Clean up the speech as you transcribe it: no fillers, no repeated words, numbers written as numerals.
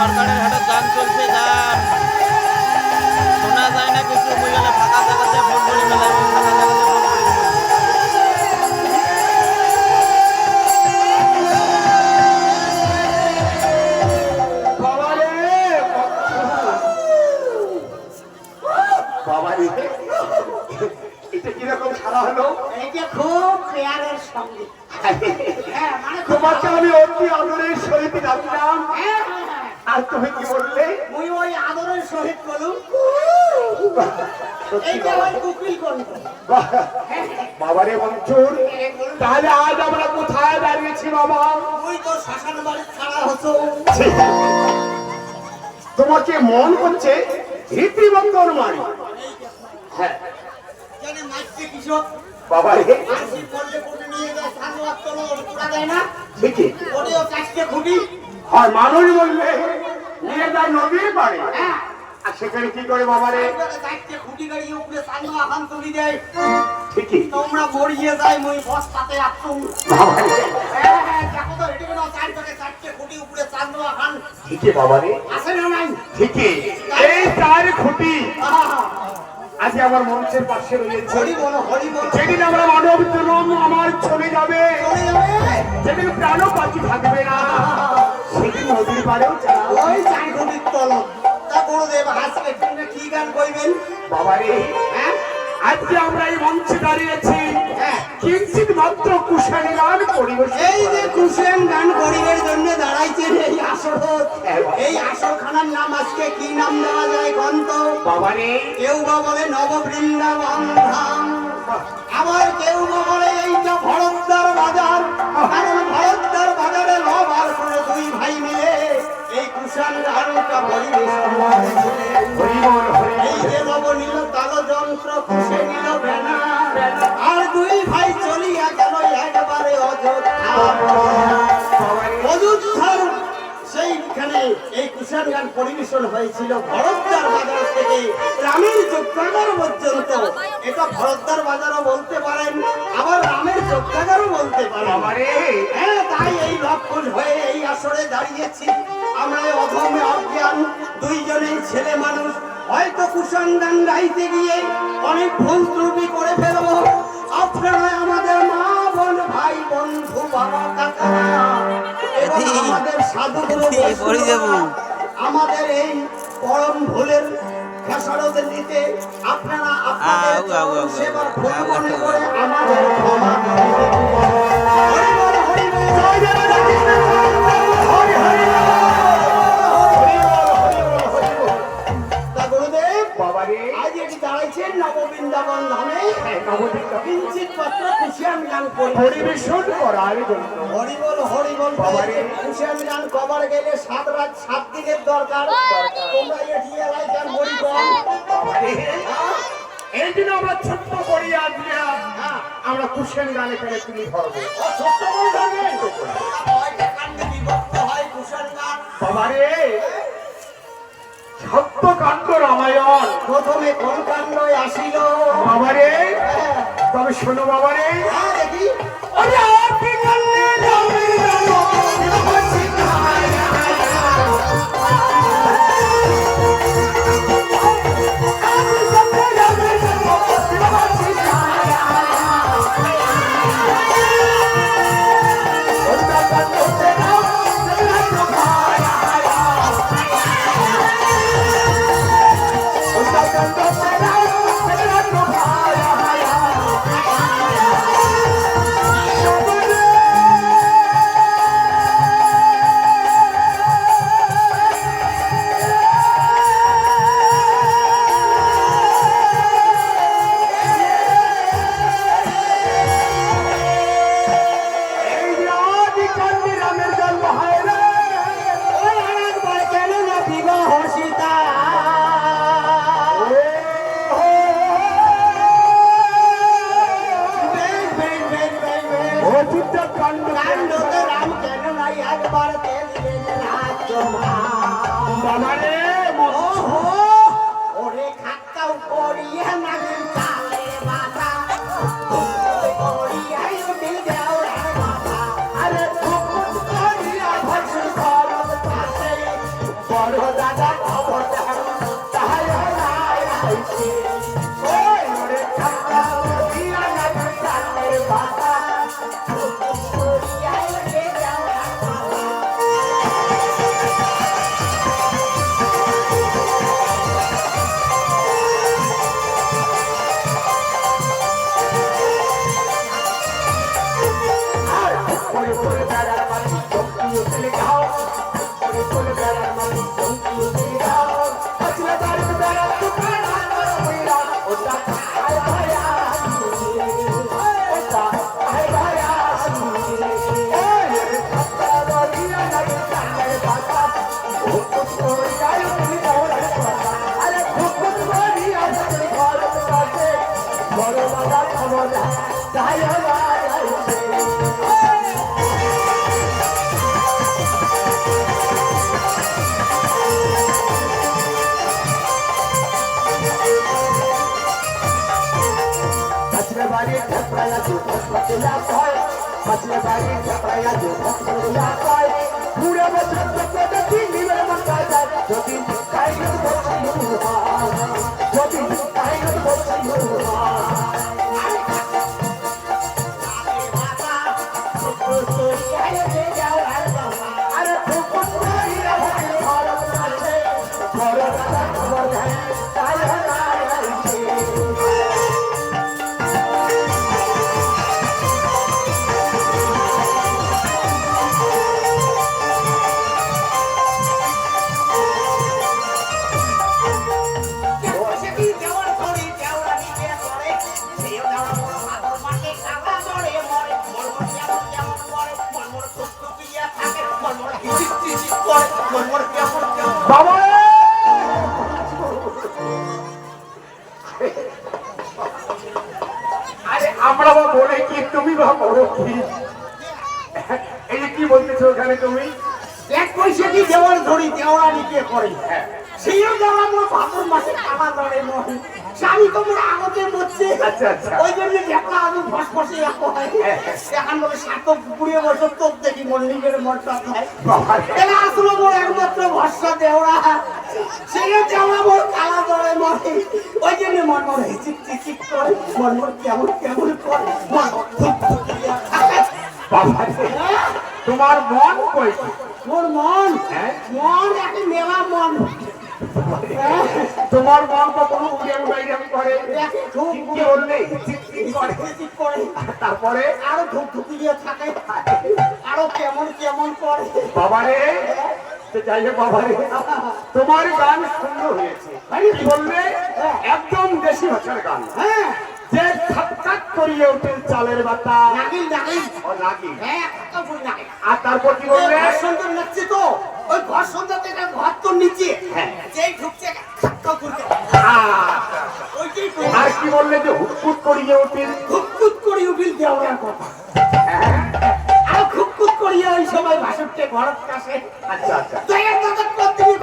সরকারের হাটে গান চলছে, গান শোনা যায় না কিছু। মুই গেলে ফাঁকা জায়গাতে ফোন করি, মেলায় ফাঁকা জায়গাতে ফোন করি। এটা কিরকম সারা হলো? এইটা খুব প্রেয়ারের সঙ্গে। হ্যাঁ, মানে তোমাকে আমি অতি আদরের সহিত ডাকলাম, হ্যাঁ, আর তুমি কি বললে? মুই ওই আদরের সহিত বলুন, সত্যি এইটা বাবা। ওই কুকিল করব। বাবারে মঞ্চুর, তাহলে আজ আমরা কোথায় দাঁড়িয়েছি বাবা? মুই তো শ্মশান বাড়ি ছাড়া হতো। তোমাকে মন হচ্ছে রীতিমত অনুমান। হ্যাঁ জানে মাছকে কিশোর বাবারে, মাছি করলে কোটে নিয়ে যায়, সানোয়ার তোলো পুরা দেয় না, ঠিকই ওরেও চারটে খুঁটি। হয়, মানুষ বললে নিয়ে যায় নদীর পাড়ে, হ্যাঁ, আর সেখানে কি করে বাবারে? চারটে খুঁটি গাড়িয়ে উপরে সানোয়া হান তুলি দেয়। ঠিকই তোমরা মরিয়ে যায়, মুই বস্তাতে আসুন। বাবারে, হ্যাঁ হ্যাঁ, দেখো তো এটি কোনো চারটে খুঁটি উপরে সানোয়া হান ঠিকই বাবারে, আছে না নাই? ঠিকই। এই চার খুঁটি আহা, আজ আমার মঞ্চের পাশে রয়েছে। হরি বলো, হরি বলো। যেদিন আমরা মানব জনম আমার চলে যাবে, চলে যাবে। যেদিন প্রাণ পাখি থাকবে না, সেদিন নদীর পাড়েও যাও। ওই চার খুঁটির তল। তা গুরুদেব আজকে তোমরা কি গান কইবেন? বাবারে, হ্যাঁ আজকে আমরা এই মঞ্চে দাঁড়িয়েছি হ্যাঁ, কিঞ্চিত মাত্র কুশানী গান পরিবেশন এই যে কুশেন গান করিবার জন্য দাঁড়াইছেন এই আসর, এই আসরখানার নাম আজকে কি নাম দেওয়া যায় গন্ত? বাবারে, কেউ বা বলে নববৃন্দাবন ধাম, আবার কেউ বা বলে এইটা ভরতদার বাজার। কারণ ভরতদার বাজারে লব আর করে দুই ভাই মিলে এই কুষাণ গানটা পরিবেশন করেছিলেন। হরি বল, হরি এই বল। যে নব নিল তাল যন্ত্র, কুশে নিল বেনা, আর দুই ভাই চলিয়া গেল একবারে অযোধ্যা। অযোধ্যার সেইখানে এই কুষাণ গান পরিবেশন হয়েছিল ভরতদার বাজার থেকে রামের যজ্ঞাগার পর্যন্ত। এটা ভরতদার বাজারও বলতে পারেন, আবার রামের যজ্ঞাগারও বলতে পারেন। বাবারে, হ্যাঁ, তাই এই লক্ষণ হয়ে এই আসরে দাঁড়িয়েছি আমরা। অধমে অজ্ঞান দুইজনেই ছেলে মানুষ, হয়তো কুষাণ গান গাইতে গিয়ে অনেক ভুল ত্রুটি করে ফেলবো। আপনারা আমাদের মা বোন ভাই বন্ধু বাবা কাকারা এবং আমাদের সাধুগুরু বৈষ্ণবরা আমাদের এই পরম ভুলের খেসারত নিতে আপনারা আপনাদের চরণ সেবার ভুল মনে করে আমাদের ক্ষমা করে দেবেন। হরি বল, হরি বল। জয় জয় রাধে কৃষ্ণ, হরি হরি বল, হরি বল, হরি বল, হরি বল। তা গুরুদেব, বাবারে, আজ এটি দাঁড়াইছেন নববৃন্দাবন ধামে হ্যাঁ, নবদ্বীপ কিঞ্চিত মাত্র কুশিয়ান গান পরিবেশন করার জন্য। হরি বল, হরি বল। বাবারে। কুশিয়ান গান কবার গেলে 7 রাত 7 দিনের দরকার। তোমরা এটি এলাই গান হরি বল। বাবারে, হ্যাঁ? এই জন্য আমরা ছোট্ট করিয়া দিয়া হ্যাঁ। আমরা কুশন গানে ফেলে তুলি ধরবো। ও সত্য বল ধরবে। কয়টা কাণ্ডে বিভক্ত হয় কুশিয়ান গান? বাবারে, সত্যকাণ্ড রামায়ণ। প্রথমে কোন কাণ্ড আসিল? বাবারে, হ্যাঁ। তবে শোনো বাবারে, হ্যাঁ, দেখি। ওরে আপনি কান্নে রামের রাম, বিভূতি হায় হায় হায়। আমি সত্যে রামের রাম, বিভূতি হায় হায় হায়। ওটা কান্নতে রাম, জগন্নাথ হায় হায় হায়। ওটা কান্নতে রাম, জগন্নাথ হায় হায় হায়। এই যে আদি কান্দি রামের জন্ম হয় রে। ওই আরেকবার কেন না বিবাহ সীতা? বেশ, বেশ, বেশ, বেশ, বেশ। অযোধ্যা কাণ্ড কাণ্ডতে রাম কেন নাই একবার তেলিলেন না তোমার? বাবারে, ওহো, ওরে খাক্কাও করিয়া নাগিন চালে বাধা, করিয়াই উঠিল দেওয়ার মাথা। আরে ধুকুট করিয়া ভস্ম খরচ পাশে, বড় দাদা খবর দাও তাই আইছে ওই ওরে খাতা দিয়া না চালের বাতা বাবা আরে আমরা বা বলে কি তুমি বা বলো কি এই যে কি বলতেছো ওখানে তুমি এক পয়সা কি দেওয়ার ধরি দেওয়া নিতে করে সেইও দেওয়া মোর ভাদর মাসে কামা ধরে মহি স্বামী তো মোর আগতে মরছে আচ্ছা আচ্ছা ওই জন্য দেখলা আমি ফসফসে হয় এখন বলে সাত পুড়িয়ে বছর তোর দেখি মন নিজের মনটা খায় এটা আসলে মোর একমাত্র ভরসা দেওয়া সেইও দেওয়া মোর কালা ধরে মহি ওই জন্য মন মন হিচিক চিচিক করে মন মন কেমন কেমন করে মন ধুক ধুকিয়া বাবা তোমার মন কই মোর মন হ্যাঁ? মন একটা মেলা মন তোমার মন তো কোনো উড়ে উড়াইরাম করে দেখে খুব কি বললে চিৎচিৎ করে চিচিক করে তারপরে আরো ধুক ধুকিয়ে থাকে আরো কেমন কেমন করে বাবারে তো যাই হোক বাবারে তোমার গান সুন্দর হয়েছে কি বললে একদম দেশি ভাষার গান হ্যাঁ যে থাক করিয়ে ওঠে চালের বাতা নাগিল নাগিল ও লাগি হ্যাঁ একটা ফুল নাগিল আর তারপর কি বললে ঘর সুন্দর নাচছে তো ওই ঘর সুন্দর থেকে ঘর তো নিচে হ্যাঁ। যেই ঢুকছে খাক্কা করতে ওইটাই কই আর কি বললে যে হুটকুট করিয়ে ওঠে খুব করি উবিল দেওয়ার কথা আর খুব করিয়ে ওই সময় ভাষণকে ঘরের কাছে আচ্ছা আচ্ছা দয়া দাদা প্রতিদিন